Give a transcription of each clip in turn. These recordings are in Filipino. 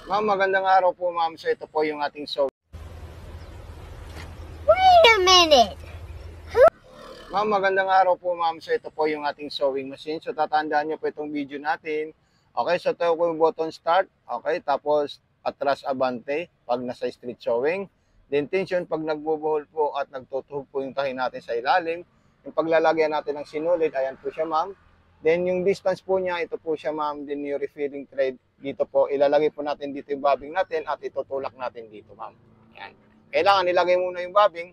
Ma'am, magandang araw po, ma'am. So, ito po yung ating sewing. Wait a minute. Ma'am, magandang araw po, ma'am. So, ito po yung ating sewing machine. So, tatandaan niyo po itong video natin. Okay, so ito po yung button start. Okay, tapos atras abante pag nasa street sewing. Then tension pag nagbubuhol po at nagtutuhog po yung tahi natin sa ilalim. Yung paglalagyan natin ng sinulid, ayan po siya, ma'am. Then yung distance po niya, ito po siya, ma'am. Then yung refilling thread, dito po, ilalagay po natin dito yung bobbing natin at itutulak natin dito, ma'am. Ayan. Kailangan ilagay muna yung bobbing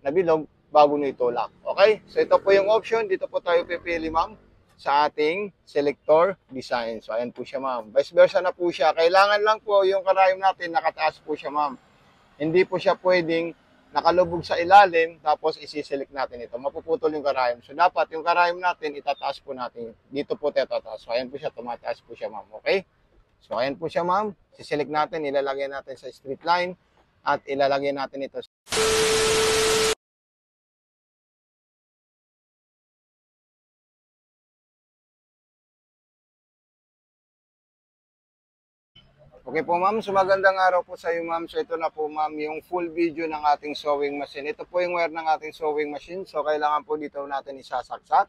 na bilog bago nyo itulak. Okay? So ito po yung option. Dito po tayo pipili, ma'am, sa ating selector design. So ayan po siya, ma'am. Vice versa na po siya. Kailangan lang po yung karayom natin nakataas po siya, ma'am. Hindi po siya pwedeng nakalubog sa ilalim tapos isi-select natin ito. Mapuputol yung karayom. So dapat yung karayom natin itataas po natin. Dito po tataas. So ayan po siya, tumataas po siya, ma'am. Okay? So ayan po siya, ma'am. Si-select natin, ilalagay natin sa straight line at ilalagay natin ito. Okay po, ma'am. So magandang araw po sa iyo, ma'am. So ito na po, ma'am, yung full video ng ating sewing machine. Ito po yung wire ng ating sewing machine. So kailangan po dito natin isasaksak.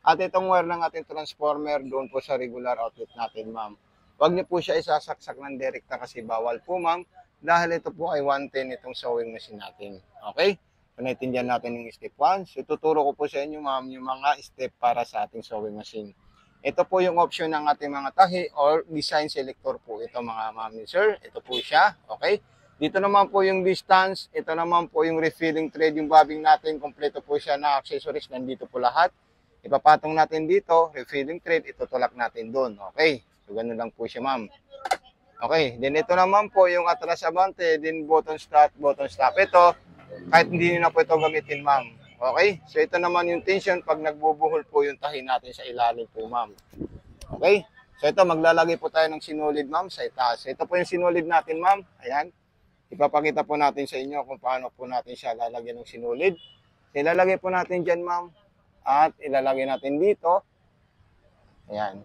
At itong wire ng ating transformer doon po sa regular outlet natin, ma'am. Huwag niyo po siya isasaksak ng direkta kasi bawal po, ma'am. Dahil ito po ay 110 itong sewing machine natin. Okay? So naintindihan natin yung step 1. So tuturo ko po sa inyo, ma'am, yung mga step para sa ating sewing machine. Ito po yung option ng ating mga tahi or design selector po. Ito mga ma'am and sir. Ito po siya. Okay? Dito naman po yung distance. Ito naman po yung refilling thread. Yung bobbing natin. Kompleto po siya na accessories. Nandito po lahat. Ipapatong natin dito. Refilling thread. Itutulak natin doon. Okay? So, ganun lang po siya, ma'am. Okay. Then ito naman po yung atras abante. Then button start, button stop. Ito, kahit hindi nyo na po ito gamitin, ma'am. Okay? So, ito naman yung tension pag nagbubuhol po yung tahi natin sa ilalim po, ma'am. Okay? So, ito, maglalagay po tayo ng sinulid, ma'am, sa itaas. Ito po yung sinulid natin, ma'am. Ayan. Ipapakita po natin sa inyo kung paano po natin siya lalagyan ng sinulid. So, ilalagay po natin dyan, ma'am. At ilalagay natin dito. Ayan.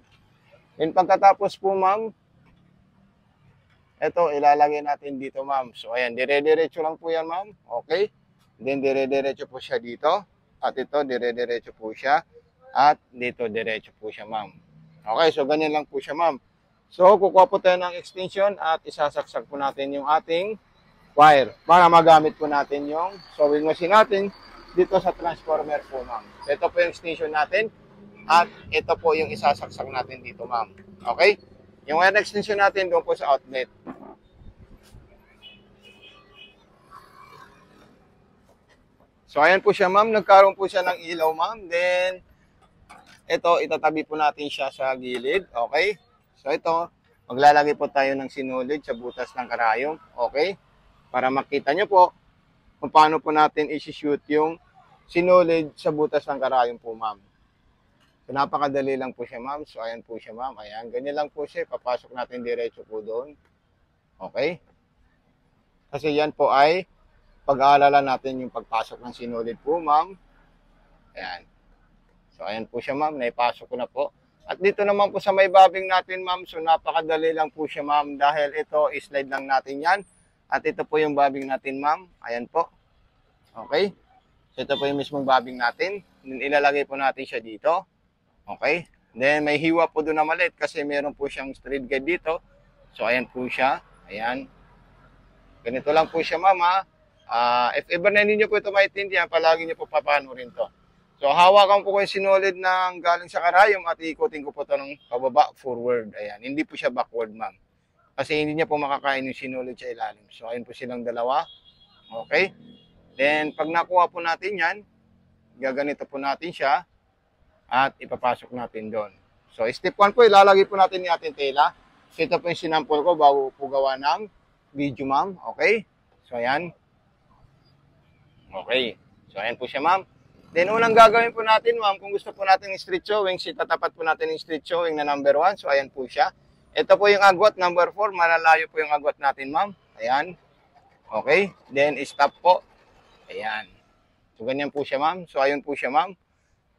Then, pagkatapos po, ma'am, ito, ilalagay natin dito, ma'am. So, ayan, dire-diretso lang po yan, ma'am. Okay? Then, dire-diretso po siya dito. At ito, dire-diretso po siya. At dito, diretso po siya, ma'am. Okay, so ganyan lang po siya, ma'am. So, kukuha po tayo ng extension at isasaksak po natin yung ating wire para magamit po natin yung sewing machine natin dito sa transformer po, ma'am. So, ito po yung extension natin at ito po yung isasaksak natin dito, ma'am. Okay? Yung wire extension natin doon po sa outlet. So, ayan po siya, ma'am. Nagkaroon po siya ng ilaw, ma'am. Then, ito, itatabi po natin siya sa gilid. Okay? So, ito, maglalagay po tayo ng sinulid sa butas ng karayom. Okay? Para makita nyo po kung paano po natin isi-shoot yung sinulid sa butas ng karayom po, ma'am. So, napakadali lang po siya, ma'am. So, ayan po siya, ma'am. Ayan, ganyan lang po siya. Papasok natin diretso po doon. Okay? Kasi yan po ay pag-aalala natin yung pagpasok ng sinulid po, ma'am. Ayan. So, ayan po siya, ma'am. Naipasok ko na po. At dito naman po sa may bobbing natin, ma'am. So, napakadali lang po siya, ma'am. Dahil ito, slide lang natin yan. At ito po yung bobbing natin, ma'am. Ayan po. Okay. So, ito po yung mismong bobbing natin. Then, ilalagay po natin siya dito. Okay. Then, may hiwa po doon na maliit kasi meron po siyang thread guide dito. So, ayan po siya. Ayan. Ganito lang po siya, ma'am, ha. If ever na hindi nyo po ito maintindihan, palagi nyo po papano rin to. So, hawakan po ko yung sinulid ng galing sa karayom at ikutin ko po ito ng pababa, forward. Ayan. Hindi po siya backward, ma'am. Kasi hindi niya po makakain yung sinulid sa ilalim. So, ayun po silang dalawa. Okay. Then, pag nakuha po natin yan, gaganito po natin siya at ipapasok natin doon. So, step 1 po, ilalagay po natin yung ating tela. So, ito po yung sinampol ko bago po gawa ng video, ma'am. Okay. So, ayan. Okay. So, ayan po siya, ma'am. Then, unang gagawin po natin, ma'am, kung gusto po natin yung street sewing, tatapat po natin yung street sewing na number 1. So, ayan po siya. Ito po yung agwat, number 4. Malalayo po yung agwat natin, ma'am. Ayan. Okay. Then, stop po. Ayan. So, ganyan po siya, ma'am. So, ayun po siya, ma'am.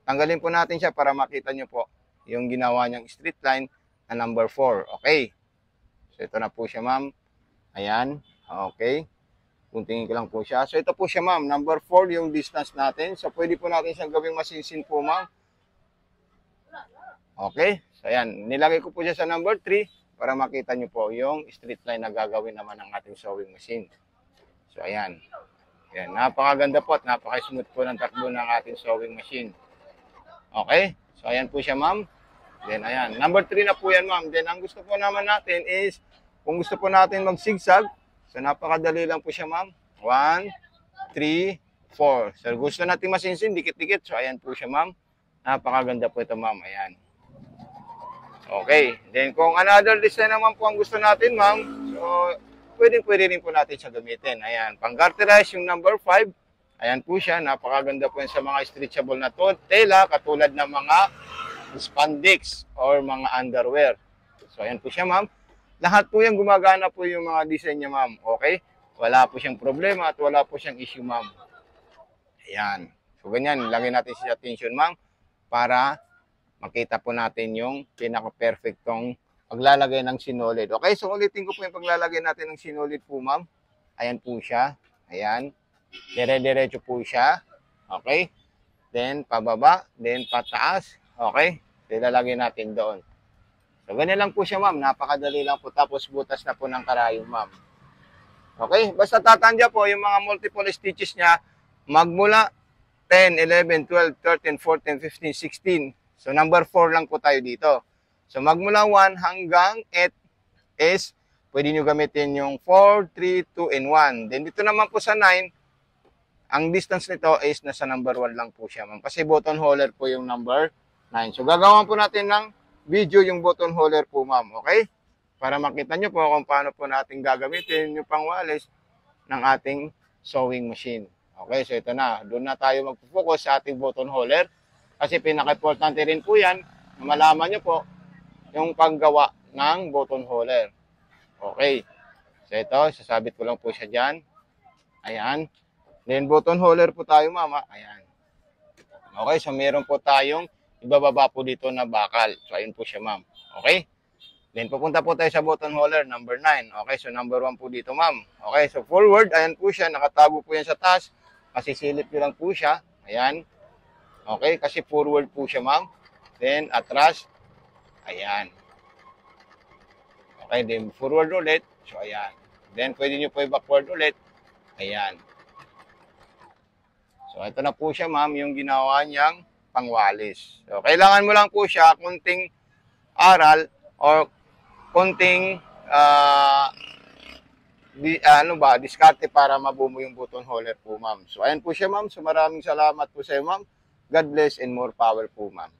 Tanggalin po natin siya para makita nyo po yung ginawa niyang straight line na number 4. Okay. So, ito na po siya, ma'am. Ayan. Okay. Kuntingin ko lang po siya. So, ito po siya, ma'am. Number 4 yung distance natin. So, pwede po natin siyang gawing masinsin po, ma'am. Okay. So, ayan. Nilagay ko po siya sa number 3 para makita nyo po yung straight line na gagawin naman ng ating sewing machine. So, ayan. Ayan. Napakaganda po at napaka-smooth po ng takbo ng ating sewing machine. Okay. So, ayan po siya, ma'am. Then, ayan. Number 3 na po yan, ma'am. Then, ang gusto po naman natin is, kung gusto po natin mag-zigzag, so, napakadali lang po siya, ma'am. 1, 3, 4. So, gusto natin masinsin, dikit-dikit. So, ayan po siya, ma'am. Napakaganda po ito, ma'am. Ayan. Okay. Then, kung another design naman po ang gusto natin, ma'am, so, pwede rin po natin siya gamitin. Ayan. Pang-garterize yung number 5. Ayan po siya. Napakaganda po yan sa mga stretchable na tela, katulad ng mga spandex or mga underwear. So, ayan po siya, ma'am. Lahat po yan gumagana po yung mga design niya, ma'am. Okay? Wala po siyang problema at wala po siyang issue, ma'am. Ayan. So, ganyan. Lagyan natin siya attention, ma'am, para makita po natin yung pinaka-perfectong paglalagay ng sinulid. Okay? So, ulitin ko po yung paglalagay natin ng sinulid po, ma'am. Ayan po siya. Ayan. Dire-diretso po siya. Okay? Then, pababa. Then, pataas. Okay? So, ilalagay natin doon. So, ganyan lang po siya, ma'am. Napakadali lang po. Tapos, butas na po ng karayom, ma'am. Okay? Basta tatandya po, yung mga multiple stitches niya, magmula 10, 11, 12, 13, 14, 15, 16. So, number 4 lang po tayo dito. So, magmula 1 hanggang 8 is, pwede nyo gamitin yung 4, 3, 2, and 1. Then, dito naman po sa 9, ang distance nito is nasa number 1 lang po siya, ma'am. Kasi button holder po yung number 9. So, gagawin po natin ng video yung button holder po, ma'am. Okay? Para makita nyo po kung paano po natin gagamitin yung pangwalis ng ating sewing machine. Okay? So, ito na. Doon na tayo magpo-focus sa ating button holder. Kasi pinaka-importante rin po yan na malaman nyo po yung paggawa ng button holder. Okay? So, ito. Sasabit ko lang po siya dyan. Ayan. Then, button holder po tayo, ma'am. Ayan. Okay? So, meron po tayong ibababa po dito na bakal. So, ayun po siya, ma'am. Okay? Then, pupunta po tayo sa button holder, number 9. Okay? So, number 1 po dito, ma'am. Okay? So, forward, ayan po siya. Nakatago po yan sa taas. Masisilip nyo lang po siya. Ayan. Okay? Kasi forward po siya, ma'am. Then, atras. Ayan. Okay? Then, forward ulit. So, ayan. Then, pwede nyo po i-backward ulit. Ayan. So, ito na po siya, ma'am, yung ginawa niyang pangwalis. So, kailangan mo lang po siya kunting aral or kunting diskarte para mabuo mo yung button holder po, ma'am. So, ayan po siya, ma'am. So, maraming salamat po sa iyo, ma'am. God bless and more power po, ma'am.